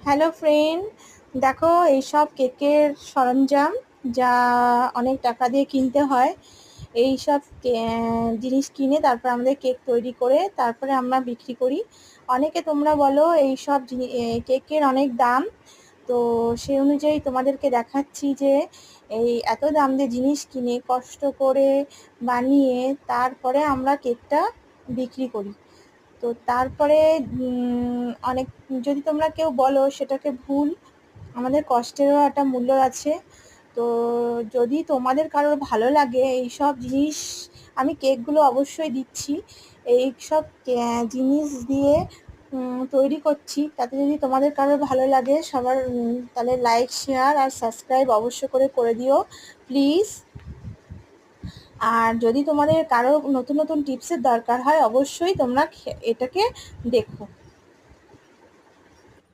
Hello friend, দেখো এইসব কেকের সরঞ্জাম যা অনেক টাকা দিয়ে কিনতে হয়। এইসব জিনিস কিনে তারপর আমাদের কেক তৈরি করে তারপরে আমরা বিক্রি করি। অনেকে তোমরা বলো এইসব কেকের অনেক দাম, তো সেই অনুযায়ী তোমাদেরকে দেখাচ্ছি যে এই এত দাম দিয়ে জিনিস কিনে কষ্ট করে বানিয়ে তারপরে আমরা কেকটা বিক্রি করি। তো তারপরে অনেক যদি তোমরা কেউ বলো সেটাকে ভুল, আমাদের কষ্টেরও একটা মূল্য আছে। তো যদি তোমাদের কারোর ভালো লাগে এইসব জিনিস, আমি কেকগুলো অবশ্যই দিচ্ছি, এইসব জিনিস দিয়ে তৈরি করছি, তাতে যদি তোমাদের কারোর ভালো লাগে সবার তাহলে লাইক শেয়ার আর সাবস্ক্রাইব অবশ্য করে দিও প্লিজ। আর যদি তোমাদের কারো নতুন নতুন টিপসের দরকার হয় অবশ্যই তোমরা এটাকে দেখো।